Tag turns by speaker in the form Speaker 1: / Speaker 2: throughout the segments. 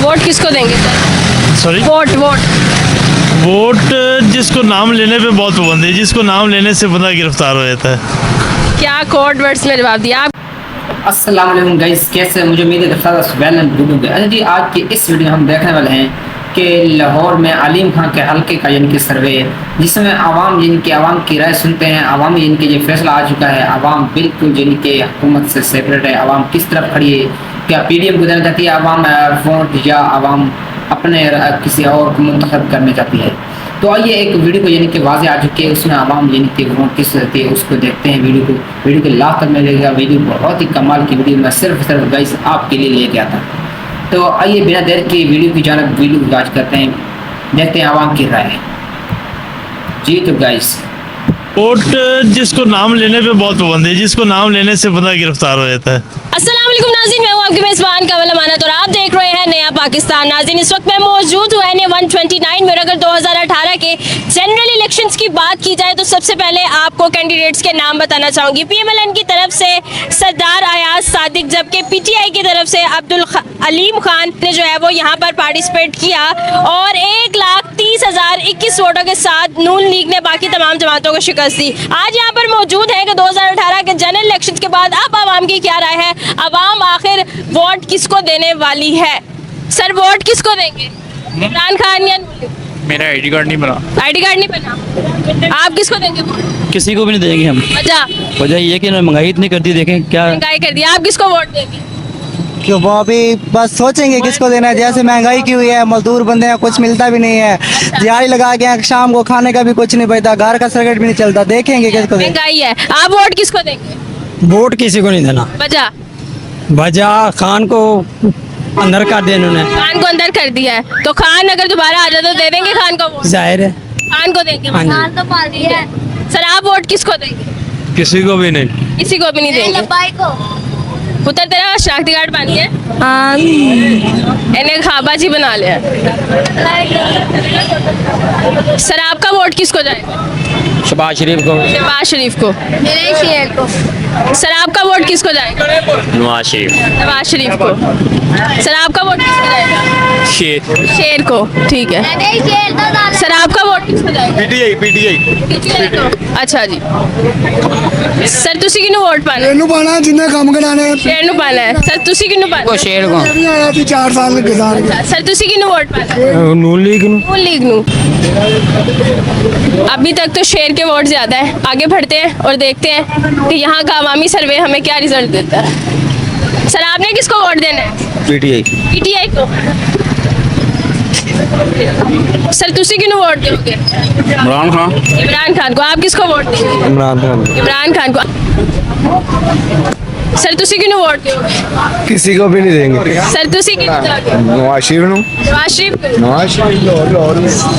Speaker 1: Vote किसको देंगे sir?
Speaker 2: Sorry,
Speaker 1: vote vote
Speaker 2: vote जिसको नाम लेने पे बहुत पाबंदी है, जिसको नाम लेने से बंदा गिरफ्तार हो जाता है।
Speaker 1: क्या कोड वर्ड्स में जवाब दिया आप?
Speaker 3: अस्सलाम वालेकुम गाइस, कैसे हैं? मुझे उम्मीद है कि वेल एंड गुड होंगे। अच्छा जी, आज की इस वीडियो में हम देखने वाले हैं कि लाहौर में अलीम खान के हल्के का यानी कि सर्वे, जिसमें आवाम जिनकी आवाम की राय सुनते हैं, आवाम जिनके ये फैसला आ चुका है, आवाम बिल्कुल जिनके हुकूमत से सेपरेट है, आवाम किस तरफ खड़ी है, क्या पीडीएम को देना चाहती है आवाम वोट, या आवाम अपने किसी और को मुंतखब करना चाहती है। तो आइए एक वीडियो को यानी कि वाज़ेह आ चुकी है, उसमें आवाम यानी कि वोट किस देती है उसको देखते हैं। वीडियो के लास्ट तक में देगा। वीडियो बहुत ही कमाल की वीडियो मैं सिर्फ गाइस आपके लिए लेके आता। तो आइए बिना देर के वीडियो की जानब वीडियो को वॉच करते हैं, देखते हैं आवाम की राय। जी तो गाइस,
Speaker 2: वोट जिसको नाम लेने पे बहुत पाबंदी है, जिसको नाम लेने से बंदा गिरफ्तार हो जाता है।
Speaker 1: अस्सलाम वालेकुम नाज़रीन, मैं हूं आपकी मेज़बान कमल अमानत और आप देख रहे हैं नया पाकिस्तान। नाज़रीन, इस वक्त मैं मौजूद हूँ NA 129 में। अगर 2018 के जनरल इलेक्शंस की बात की जाए तो सबसे पहले आपको कैंडिडेट्स के नाम बताना चाहूँगी। PMLN की तरफ से सरदार अयाज सादिक, जबकि PTI की तरफ से अब्दुल अलीम खान ने जो है वो यहाँ पर पार्टिसिपेट किया और 1,30,021 वोटों के साथ नून लीग ने बाकी तमाम जमातों को शिकस्त दी। आज यहाँ पर मौजूद है कि 2018 के जनरल इलेक्शंस के बाद अब आवाम की क्या राय है, आवाम आखिर वोट किसको देने वाली है। सर, वोट किसको देंगे? इमरान खान या नून लीग?
Speaker 4: मेरा आईडी कार्ड नहीं बना।
Speaker 1: आईडी कार्ड नहीं बना, आप किसको देंगे वोट?
Speaker 5: किसी को भी नहीं देंगे हम। वजह ये कि महंगाई इतनी कर दी, देखें क्या
Speaker 1: महंगाई कर दिया, आप किसको वोट देंगे?
Speaker 6: क्यों, वो अभी बस सोचेंगे किसको देना है। जैसे महंगाई की हुई है, मजदूर बंदे हैं, कुछ मिलता भी नहीं है, दिहाड़ी लगा के शाम को खाने का भी कुछ नहीं बचता, घर का सर्किट भी नहीं चलता, देखेंगे किसको देना।
Speaker 1: महंगाई है, आप वोट किसको देंगे?
Speaker 5: वोट किसी को नहीं देना।
Speaker 1: वजह?
Speaker 5: वजह खान को अंदर कर दिया इन्होंने।
Speaker 1: खान को अंदर कर दिया है, तो खान अगर दोबारा आ जाए तो दे देंगे खान को वोट?
Speaker 5: जाहिर है
Speaker 1: खान को देंगे।
Speaker 5: हाँ जी।
Speaker 1: खान तो पाल दिया है। सर, आप वोट किसको देंगे?
Speaker 4: किसी को भी नहीं।
Speaker 1: किसी को भी नहीं देंगे। पुत्र तेरा शनाख्ती कार्ड बन गया?
Speaker 7: हाँ,
Speaker 1: इन्हें खाबा जी बना लिया। सर, आपका वोट किसको जाएगा?
Speaker 5: शहबाज शरीफ को।
Speaker 1: शहबाज शरीफ को। सर, आपका वोट किसको जाएगा?
Speaker 4: नवाज शरीफ।
Speaker 1: नवाज शरीफ को। सर, आपका वोट किसको जाएगा? शेर को। ठीक है। सर, आपका वोट किसको जाएगा? PTI को। अच्छा जी। सर, तुसी किन्नू वोट पाना?
Speaker 8: ਇਹਨੂੰ ਪਾਣਾ ਜਿੰਨੇ ਕੰਮ ਕਰਾਣੇ
Speaker 1: शेर नु पाना है। सर, तुसी किन्नू पाना?
Speaker 5: शेर को।
Speaker 8: ਨਹੀਂ ਆਇਆ ਸੀ 4 ਸਾਲ ਕਿਸਾਨ
Speaker 1: सर, तुसी किन्नू वोट पाना?
Speaker 5: नून लीग
Speaker 1: नून लीग नू। अभी तक तो शेर के वोट ज्यादा है। आगे बढ़ते हैं और देखते हैं कि यहाँ का अवामी सर्वे हमें क्या रिजल्ट देता है। सर, आपने किसको वोट देना है? PTI को। सर, तुसी किन्नू वोट दोगे?
Speaker 4: इमरान खान।
Speaker 1: इमरान खान को। आप किसको वोट देंगे? इमरान खान को। सर, तुसी किन्नू वोट दोगे?
Speaker 8: किसी को भी नहीं देंगे।
Speaker 1: सर, तुसी किन्नू दोगे?
Speaker 8: नवाज शरीफ ਨੂੰ
Speaker 1: नवाज शरीफ को।
Speaker 8: नवाज शरीफ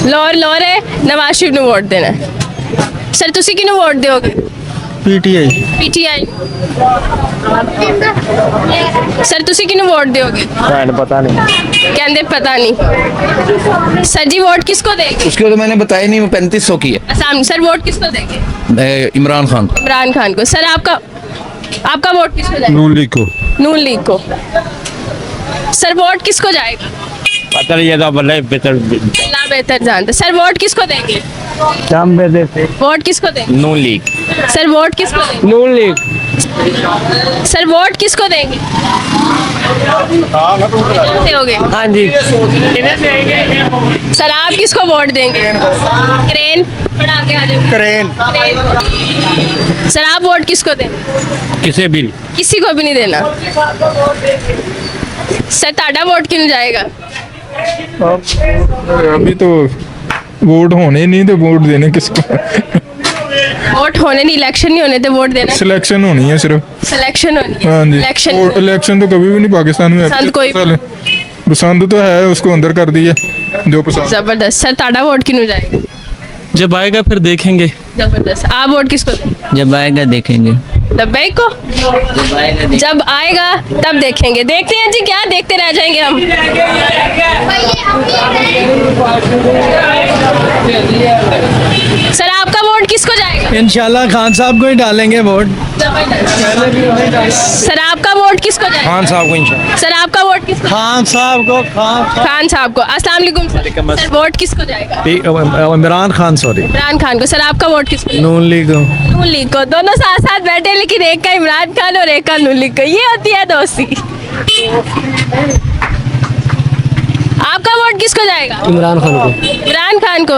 Speaker 1: लाहौर है, नवाज शरीफ ਨੂੰ वोट देना है। सर, तुसी किन्नू वोट दोगे? PTI। सर, तुसी किन्नू वोट दोगे?
Speaker 8: पता नहीं,
Speaker 1: कहते पता नहीं। सर जी, वोट किसको देंगे?
Speaker 9: उसके तो मैंने बताया नहीं, वो 3500 की है।
Speaker 1: आसाम। सर, वोट किसको देंगे?
Speaker 9: इमरान खान।
Speaker 1: इमरान खान को। सर, आपका वोट किसको जाएगा?
Speaker 4: नून लीग को।
Speaker 1: नून लीग को। सर, वोट किसको जाएगा?
Speaker 4: पता नहीं, ये तो बेहतर।
Speaker 1: अल्लाह बेहतर जानता। सर, वोट किसको देंगे? वोट किसको देंगे?
Speaker 4: नून लीग।
Speaker 1: सर, वोट किसको देंगे?
Speaker 4: नून लीग।
Speaker 1: सर, वोट किसको देंगे? दोगे?
Speaker 5: हाँ जी।
Speaker 1: सर, आप किसको वोट देंगे? क्रेन।
Speaker 8: करेन
Speaker 1: सर, आप वोट किसको देंगे?
Speaker 4: किसी भी।
Speaker 1: किसी को भी नहीं देना। सर, ताड़ा वोट क्यों जाएगा?
Speaker 10: अभी तो वोट होने नहीं तो वोट देने किसको?
Speaker 1: वोट होने नहीं, इलेक्शन नहीं होने तो वोट देना।
Speaker 10: सिलेक्शन होनी है सिर्फ।
Speaker 1: सिलेक्शन होनी है।
Speaker 10: हाँ जी।
Speaker 1: इलेक्शन
Speaker 10: इलेक्शन तो कभी भी नहीं पाकिस्तान में।
Speaker 1: पसंद कोई
Speaker 10: पसंद तो है, उसको अंदर कर दिया जो पसंद।
Speaker 1: जबरदस्त। सर, ताड़ा वोट क्यों जाएगा?
Speaker 5: जब आएगा फिर देखेंगे।
Speaker 1: जबरदस्त। आप वोट किसको देंगे?
Speaker 5: जब आएगा देखेंगे।
Speaker 1: लब्बैक को। जब आएगा तब देखेंगे। देखते हैं जी, क्या देखते रह जाएंगे हम। सर, आपका वोट किसको जाएगा?
Speaker 5: इंशाल्लाह खान साहब को ही डालेंगे वोट।
Speaker 1: सर, आपका वोट किसको जाएगा?
Speaker 9: खान साहब को इंशाल्लाह।
Speaker 1: सर, आपका वोट वोट किसको?
Speaker 5: खान साहब को
Speaker 1: खान साहब को। अस्सलाम वालेकुम सर, वोट किसको जाएगा?
Speaker 10: इमरान खान सॉरी
Speaker 1: इमरान खान को। सर आपका वोट किसको?
Speaker 10: नून लीग
Speaker 1: नून लीग को। दोनों साथ साथ बैठे लेकिन एक का इमरान खान और एक का नून लीग को। ये होती है दोस्ती। आपका वोट किसको जाएगा?
Speaker 5: इमरान खान को।
Speaker 1: इमरान खान को।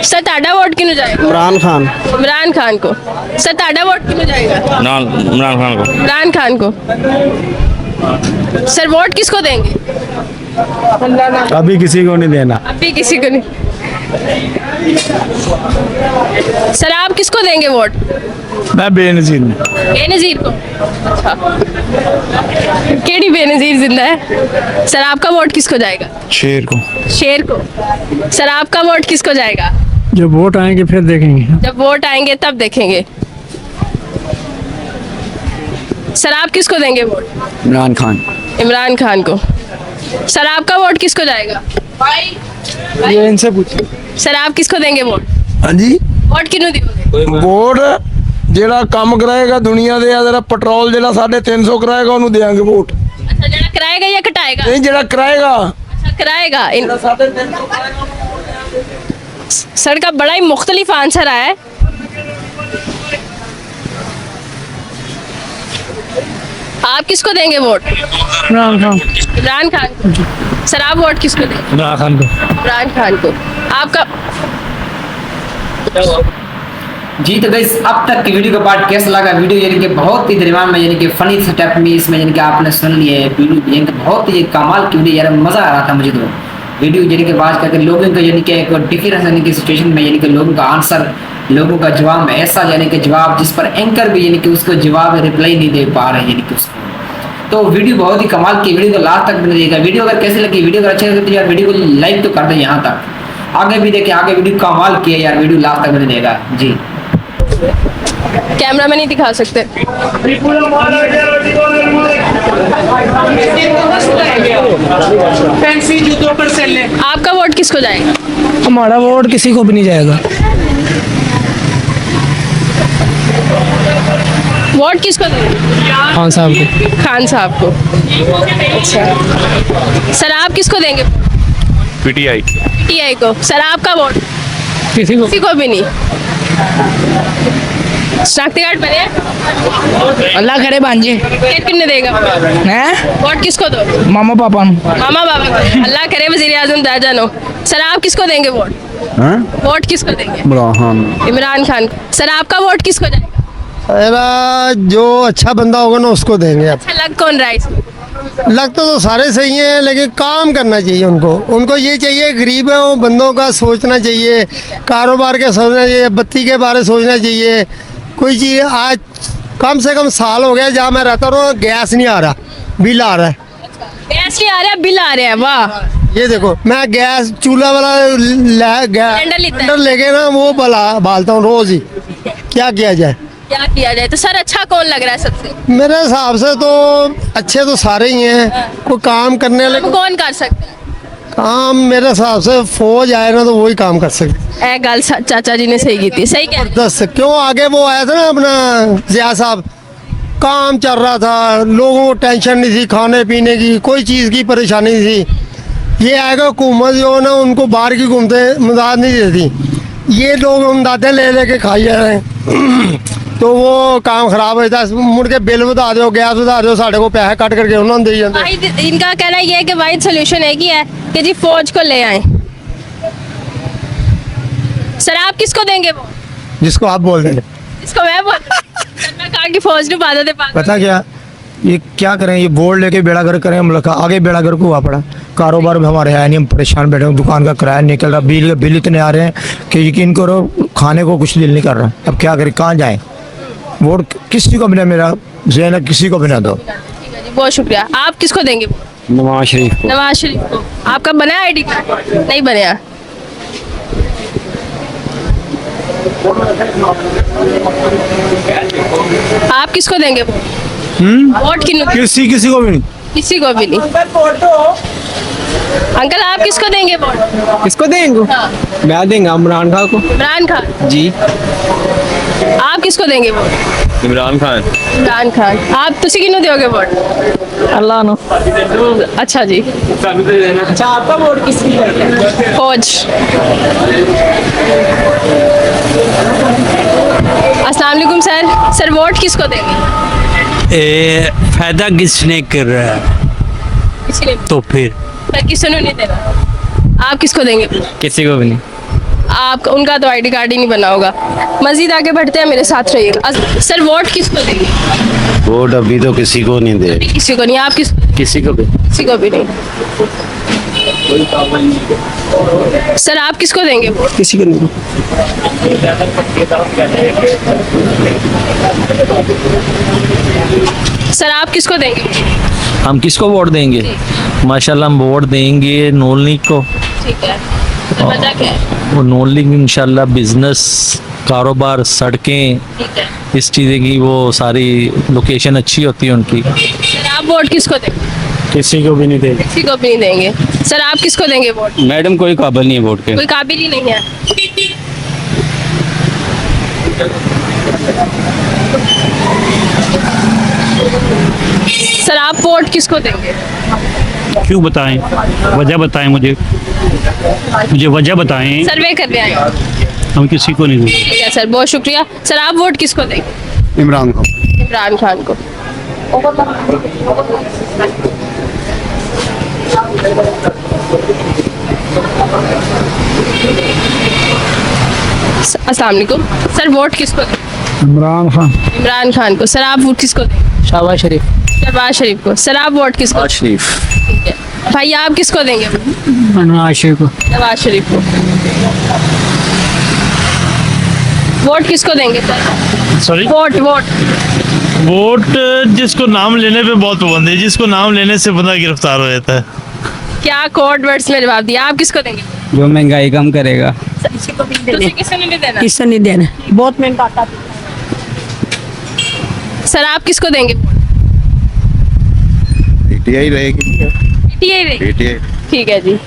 Speaker 1: सर ताड़ा वोट किनु जाएगा?
Speaker 5: इमरान खान।
Speaker 1: इमरान खान को। सर ताड़ा वोट किनु जाएगा?
Speaker 4: इमरान खान को।
Speaker 1: इमरान खान को। सर वोट किसको देंगे?
Speaker 10: अभी किसी को नहीं देना।
Speaker 1: अभी किसी को नहीं। सर आप किसको देंगे वोट?
Speaker 10: मैं बेनजीर हूँ।
Speaker 1: बेनजीर को। अच्छा, केडी बेनजीर जिंदा है। सर आपका वोट किसको जाएगा?
Speaker 10: शेर को।
Speaker 1: शेर को। सर आपका वोट किसको जाएगा?
Speaker 5: जब वोट आएंगे फिर देखेंगे।
Speaker 1: जब वोट आएंगे तब देखेंगे। सर आप किसको देंगे वोट?
Speaker 5: इमरान खान।
Speaker 1: इमरान खान को। सर आपका वोट किसको जाएगा?
Speaker 5: ये इनसे पूछिए।
Speaker 1: सर आप किसको देंगे वोट?
Speaker 8: हाँ जी
Speaker 1: वोट किनु दोगे?
Speaker 8: वोट ਜਿਹੜਾ ਕੰਮ ਕਰਾਏਗਾ ਦੁਨੀਆ ਦੇ ਆ ਜਿਹੜਾ ਪੈਟਰੋਲ ਜਿਹੜਾ 350 ਕਰਾਏਗਾ ਉਹਨੂੰ ਦੇਾਂਗੇ ਵੋਟ
Speaker 1: अच्छा जरा कराएगा या कटाएगा?
Speaker 8: ਨਹੀਂ ਜਿਹੜਾ ਕਰਾਏਗਾ
Speaker 1: अच्छा कराएगा। सर का बड़ा ही मुख्तलिफ आंसर आया है। आप किसको देंगे वोट?
Speaker 5: इमरान खान।
Speaker 1: इमरान खान को। सर आप वोट किसको देंगे?
Speaker 5: इमरान खान को।
Speaker 1: इमरान खान को। आपका
Speaker 3: जी तो गाइस अब तक की वीडियो का पार्ट कैसा लगा? वीडियो यानी कि बहुत ही दरमियान में यानी कि फनी स्टेप में इसमें यानी कि आपने सुन लिए वीडियो यानी कि बहुत ही कमाल की वीडियो यार मज़ा आ रहा था मुझे। तो वीडियो यानी कि बात करके लोगों का यानी कि एक डिफरेंस यानी कि सिचुएशन में यानी कि लोगों का आंसर लोगों का जवाब में ऐसा यानी कि जवाब जिस पर एंकर भी यानी कि उसको जवाब रिप्लाई नहीं दे पा रहे यानी कि उसको। तो वीडियो बहुत ही कमाल की वीडियो को लास्ट तक बने देखिएगा। वीडियो अगर कैसी लगी, वीडियो अगर अच्छी लगी तो यार वीडियो को लाइक तो कर दें यहाँ तक। आगे भी देखिए, आगे वीडियो कमाल की है यार, वीडियो लास्ट तक बने देगा जी।
Speaker 1: कैमरा में नहीं दिखा सकते। आपका वोट किसको जाएगा?
Speaker 5: हमारा वोट किसी को भी नहीं जाएगा।
Speaker 1: वोट किसको देंगे?
Speaker 5: खान साहब को।
Speaker 1: खान साहब को। अच्छा सर आप किसको देंगे?
Speaker 4: पीटीआई।
Speaker 1: पीटीआई को। सर आपका वोट?
Speaker 5: किसी को
Speaker 1: किसी को भी नहीं। शनाख्ती कार्ड बने?
Speaker 5: अल्लाह करे भांजे।
Speaker 1: कितने देगा?
Speaker 5: हैं
Speaker 1: वोट किसको दो?
Speaker 5: मामा पापा
Speaker 1: मामा बाबा को। अल्लाह करे वज़ीर आज़म दर्जन हो। सर आप किसको देंगे वोट? वोट किसको देंगे?
Speaker 8: इमरान खान।
Speaker 1: इमरान खान को। सर आपका वोट किसको जाएगा?
Speaker 8: जो अच्छा बंदा होगा ना उसको देंगे।
Speaker 1: अच्छा लग कौन रहा है इसमें?
Speaker 8: लगता तो सारे सही हैं लेकिन काम करना चाहिए उनको ये चाहिए गरीब है बंदों का सोचना चाहिए, कारोबार के सोचना चाहिए, बत्ती के बारे सोचना चाहिए। कोई चीज़ आज कम से कम साल हो गया जहाँ मैं रहता हूँ गैस नहीं आ रहा, बिल आ रहा है।
Speaker 1: गैस नहीं आ रहा, बिल आ रहा है। वाह
Speaker 8: ये देखो मैं गैस चूल्हा वाला सिलेंडर लेके ना वो बालता हूँ रोज ही। क्या किया जाए?
Speaker 1: क्या किया जाए? तो सर अच्छा कौन लग रहा है सबसे?
Speaker 8: मेरे हिसाब से तो अच्छे तो सारे ही हैं, कोई काम करने वाले
Speaker 1: अब कौन कर सकता है
Speaker 8: काम मेरे हिसाब से फौज आए ना तो वही काम कर सकते।
Speaker 1: ए गल चाचा जी ने सही की थी। सही कह रहे हैं।
Speaker 8: 10 क्यों आगे वो आया था ना अपना जिया साहब, काम चल रहा था, लोगों को टेंशन नहीं थी, खाने पीने की कोई चीज़ की परेशानी नहीं थी। ये आएगा हुकूमत जो है ना उनको बाहर की घूमते मदद नहीं देती, ये लोग उमदादे ले लेके खाई जा रहे हैं तो वो काम खराब होता है। मुड़ के बिल बता दो, गैस बता दो, साढ़े को पैसे कट करके उन्होंने दे जाते।
Speaker 1: वाहिद इनका कहना ये है कि वाहिद सोल्यूशन एक ही है कि जी फौज को ले आए। सर आप किसको देंगे वो?
Speaker 8: जिसको आप बोल रहे हैं।
Speaker 1: इसको मैं बोल मैं कहा कि फौज ने बाधा दे पा।
Speaker 5: पता क्या ये क्या करें, ये बोर्ड लेके बेड़ागर करें हम लोग का, आगे बेड़ागर को हुआ पड़ा। कारोबार में हमारे है नहीं, हम परेशान बैठे हैं, दुकान का किराया निकल रहा, बिल इतने आ रहे हैं कि यकीन करो खाने को कुछ दिल नहीं कर रहा। अब क्या करें, कहाँ जाएं? वोट किसी को भी ना, मेरा ज़हन है किसी को भी ना दो।
Speaker 1: ठीक है जी, बहुत शुक्रिया। आप किसको देंगे?
Speaker 4: नवाज शरीफ को।
Speaker 1: नवाज शरीफ को। आपका बना आईडी कार्ड? नहीं बनया। आप किसको देंगे वोट?
Speaker 5: किसी को भी नहीं।
Speaker 1: किसी को भी नहीं। अंकल आप किसको देंगे वोट?
Speaker 5: किसको देंगे?
Speaker 1: हाँ।
Speaker 5: मैं देंगे इमरान खान को।
Speaker 1: इमरान खान
Speaker 5: जी।
Speaker 1: आप किसको देंगे वोट?
Speaker 4: इमरान खान
Speaker 1: इमरान खान। आप तुसी किन्नू दोगे वोट?
Speaker 6: अल्लाह नो
Speaker 1: अच्छा जी। अच्छा आपका वोट किसकी है? फौज। अस्सलाम वालेकुम सर। सर वोट किसको देंगे?
Speaker 7: फायदा किसने कर रहा है
Speaker 1: इसलिए
Speaker 7: तो फिर
Speaker 1: सर किसी ने नहीं देना। आप किसको देंगे?
Speaker 4: किसी को भी नहीं।
Speaker 1: आप उनका तो आईडी कार्ड ही नहीं बना होगा। मजीद आगे बढ़ते हैं, मेरे साथ रहिएगा। सर वोट किसको देंगे?
Speaker 7: वोट अभी तो किसी को नहीं दे
Speaker 1: किसी को नहीं। आप
Speaker 4: किसी को भी।
Speaker 1: किसी को भी नहीं। सर आप किसको देंगे वोट?
Speaker 6: किसी को नहीं।
Speaker 1: सर आप किसको देंगे?
Speaker 7: हम किसको वोट देंगे? माशाल्लाह हम वोट देंगे नून लीग को।
Speaker 1: ठीक है। तो वजह क्या है?
Speaker 7: वो नून लीग इंशाल्लाह बिजनेस, कारोबार, सड़कें,
Speaker 1: ठीक है।
Speaker 7: इस चीज़ें की वो सारी लोकेशन अच्छी होती है उनकी।
Speaker 1: सर आप वोट किसको देंगे?
Speaker 7: किसी को भी नहीं देंगे।
Speaker 1: किसी को भी नहीं देंगे। सर आप किसको देंगे वोट?
Speaker 4: मैडम कोई काबिल नहीं है वोट के।
Speaker 1: कोई काबिल ही नहीं है। सर आप वोट किसको देंगे?
Speaker 7: क्यों बताएं? वजह बताएं मुझे वजह बताएं।
Speaker 1: सर्वे करने आए हैं।
Speaker 7: हम किसी को नहीं देंगे।
Speaker 1: ठीक है सर, बहुत शुक्रिया। सर आप वोट किसको देंगे?
Speaker 8: इमरान खान।
Speaker 1: इमरान खान को। अस्सलाम वालेकुम सर, वोट किसको दें?
Speaker 5: इमरान खान।
Speaker 1: इमरान खान को। सर आप वोट किसको दें?
Speaker 6: शहबाज शरीफ।
Speaker 1: शहबाज शरीफ को। सर आप वोट किसको?
Speaker 4: शरीफ।
Speaker 1: ठीक है भाई, आप किसको देंगे?
Speaker 6: नवाज शरीफ को।
Speaker 1: नवाज शरीफ को। वोट किसको देंगे sir?
Speaker 2: Sorry,
Speaker 1: vote vote
Speaker 2: vote जिसको नाम लेने पे बहुत पाबंदी है, जिसको नाम लेने से बंदा गिरफ्तार हो जाता है।
Speaker 1: क्या कोड वर्ड्स में जवाब दिया। आप किसको देंगे?
Speaker 6: जो महंगाई कम करेगा।
Speaker 1: किसी को नहीं देना।
Speaker 6: किससे नहीं देना, बहुत महंगा आता।
Speaker 1: सर आप किसको देंगे?
Speaker 8: पीटीआई रहेगी।
Speaker 1: पीटीआई। ठीक है जी।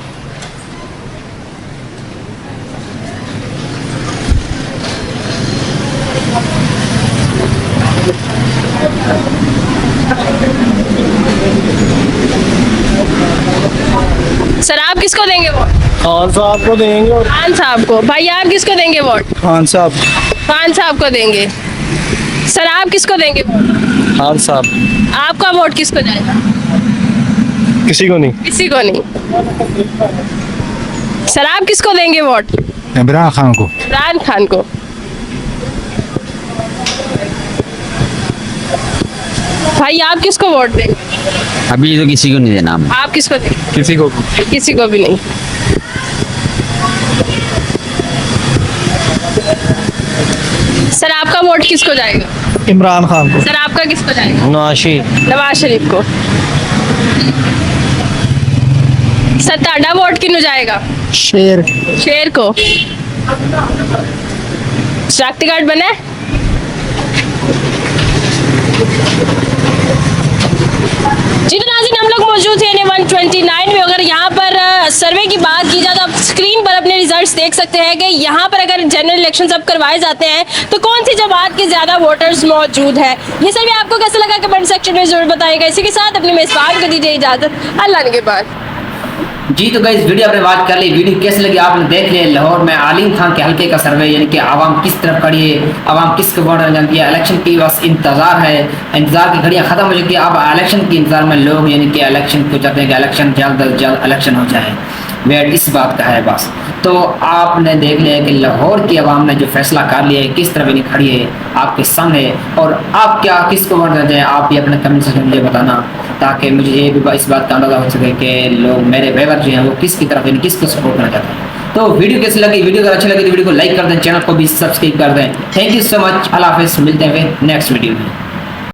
Speaker 1: सर आप किसको देंगे वोट?
Speaker 5: खान साहब को देंगे।
Speaker 1: खान साहब को। भाई आप किसको देंगे वोट?
Speaker 5: खान साहब।
Speaker 1: खान साहब को देंगे। सर आप किसको देंगे वोट?
Speaker 7: खान साहब।
Speaker 1: आपका वोट किसको जाएगा?
Speaker 5: किसी को नहीं।
Speaker 1: किसी को नहीं। सर आप किसको देंगे वोट?
Speaker 5: इमरान खान को।
Speaker 1: इमरान खान को। भाई आप किसको वोट देंगे?
Speaker 4: अभी तो किसी को नहीं देना।
Speaker 1: आप किसको देंगे?
Speaker 4: किसी को।
Speaker 1: किसी को भी नहीं। सर आपका वोट किसको जाएगा?
Speaker 5: इमरान खान को।
Speaker 1: सर आपका किसको जाएगा? नवाज शरीफ को। सर ताड़ा वोट किन्नू जाएगा?
Speaker 6: शेर।
Speaker 1: शेर को। शनाख्ती कार्ड बना है? जी तो नाज़रीन, हम लोग मौजूद थे 129 में। अगर यहाँ पर सर्वे की बात की जाए तो आप स्क्रीन पर अपने रिजल्ट्स देख सकते हैं कि यहाँ पर अगर जनरल इलेक्शंस अब करवाए जाते हैं तो कौन सी जमात के ज़्यादा वोटर्स मौजूद है। ये सर्वे आपको कैसा लगा कमेंट सेक्शन में जरूर बताइएगा। इसी के साथ अपने मेज़बान को दीजिए इजाज़त। अल्लाह के बाद।
Speaker 3: जी तो गाइस, वीडियो आपने बात कर ली। वीडियो कैसी लगी आपने देख लिया। लाहौर में आलिम खान के हल्के का सर्वे, यानी कि आवाम किस तरफ खड़ी है, आवाम किसको वोट देना चाहती है। इलेक्शन की बस इंतज़ार है, इंतज़ार की घड़ियाँ ख़त्म हो चुकी है। अब इलेक्शन के इंतज़ार में लोग, यानी कि इलेक्शन को चाहते हैं कि इलेक्शन जल्द अज जल्द इलेक्शन हो जाए। वेट इस बात का है बस। तो आपने देख लिया कि लाहौर की आवाम ने जो फैसला कर लिया है, किस तरफ इन्हें खड़ी है आपके सामने। और आप क्या किसको वोट देते हैं, आप भी अपने कमेंट सेक्शन में मुझे बताना, ताकि मुझे ये भी इस बात का अंदाजा हो सके कि लोग मेरे वेवर जो हैं वो किसकी तरफ, यानी किसको सपोर्ट करना चाहते हैं। तो वीडियो कैसी लगी? वीडियो अगर अच्छी लगी तो वीडियो को लाइक कर दें, चैनल को भी सब्सक्राइब कर दें। Thank you so much. अल्लाह हाफिज़। मिलते हैं नेक्स्ट वीडियो में।